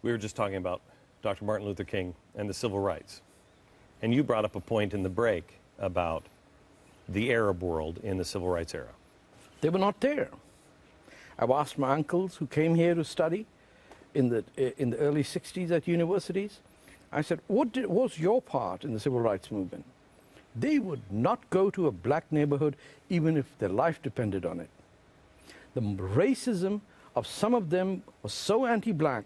We were just talking about Dr. Martin Luther King and the civil rights. And you brought up a point in the break about the Arab world in the civil rights era. They were not there. I've asked my uncles who came here to study in the early 60s at universities. I said, what was your part in the civil rights movement? They would not go to a black neighborhood even if their life depended on it. The racism of some of them was so anti-black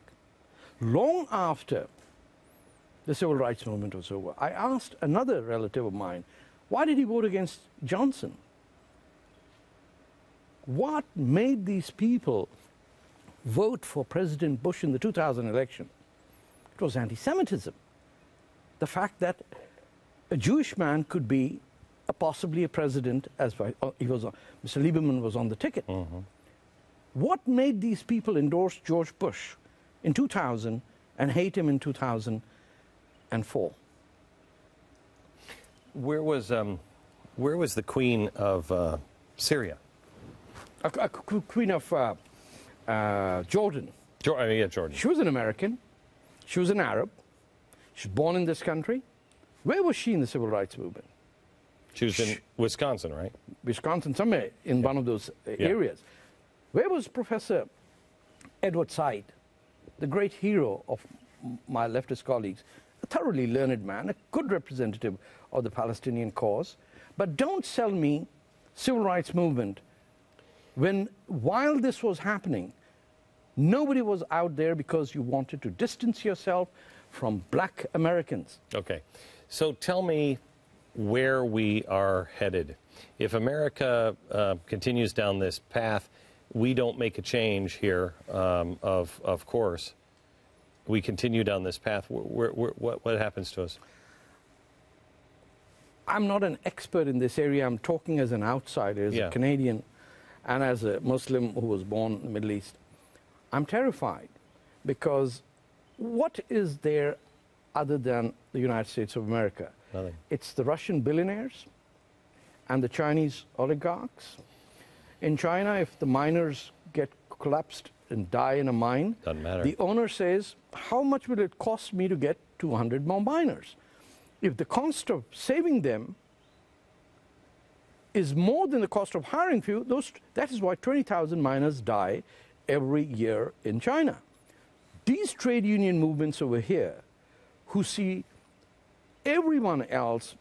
long after the civil rights movement was over. I asked another relative of mine, why did he vote against Johnson? What made these people vote for President Bush in the 2000 election? It was anti-Semitism. The fact that a Jewish man could be possibly a president, as he was, Mr. Lieberman was on the ticket. Mm-hmm. What made these people endorse George Bush in 2000 and hate him in 2004? Where was the Queen of Syria? Queen of Jordan. Yeah, Jordan. She was an American. She was an Arab. She was born in this country. Where was she in the civil rights movement? She was in Wisconsin, right? Wisconsin, somewhere in one of those areas. Where was Professor Edward Said, the great hero of my leftist colleagues, a thoroughly learned man, a good representative of the Palestinian cause? But don't sell me civil rights movement when, while this was happening, nobody was out there because you wanted to distance yourself from black Americans. Okay. So tell me where we are headed. If America continues down this path, we don't make a change here, of course. We continue down this path. What happens to us? I'm not an expert in this area. I'm talking as an outsider, as a Canadian, and as a Muslim who was born in the Middle East. I'm terrified because what is there other than the United States of America? Nothing. It's the Russian billionaires and the Chinese oligarchs. In China, if the miners get collapsed and die in a mine, doesn't matter. The owner says, how much will it cost me to get 200 more miners? If the cost of saving them is more than the cost of hiring few, that is why 20,000 miners die every year in China. These trade union movements over here, who see everyone else,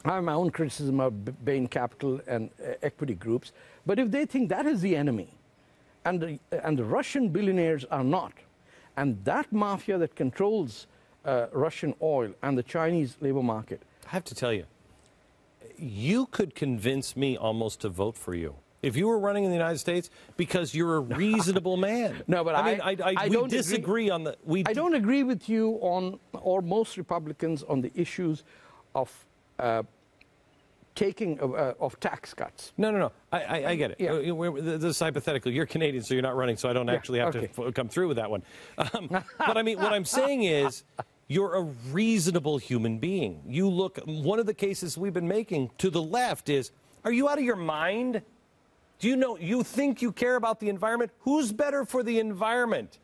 I have my own criticism of Bain Capital and equity groups, but if they think that is the enemy, and the Russian billionaires are not, and that mafia that controls Russian oil and the Chinese labor market. I have to tell you, you could convince me almost to vote for you if you were running in the United States because you're a reasonable man. No, but we disagree on the. I don't agree with you on, or most Republicans, on the issues of of tax cuts. No. I get it. Yeah. This is hypothetical. You're Canadian, so you're not running, so I don't actually have to come through with that one. But I mean, what I'm saying is, you're a reasonable human being. You look. One of the cases we've been making to the left is, are you out of your mind? Do you know? You think you care about the environment? Who's better for the environment?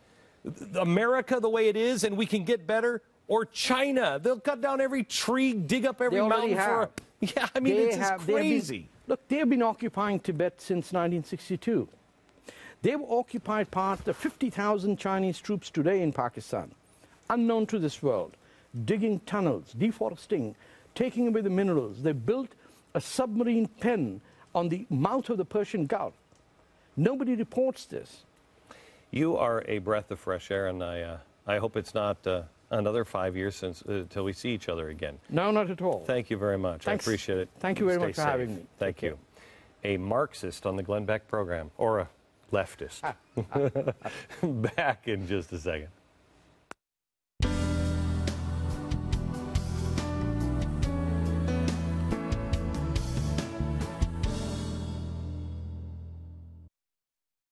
America, the way it is, and we can get better. Or China, they'll cut down every tree, dig up every mountain for. Yeah, I mean, it's just crazy. Look, they've been occupying Tibet since 1962. They've occupied part of 50,000 Chinese troops today in Pakistan, unknown to this world, digging tunnels, deforesting, taking away the minerals. They built a submarine pen on the mouth of the Persian Gulf. Nobody reports this. You are a breath of fresh air, and I hope it's not another 5 years until we see each other again. No, not at all. Thank you very much. Thanks. I appreciate it. Thank you very much for having me. Thank you. A Marxist on the Glenn Beck program, or a leftist. Back in just a second.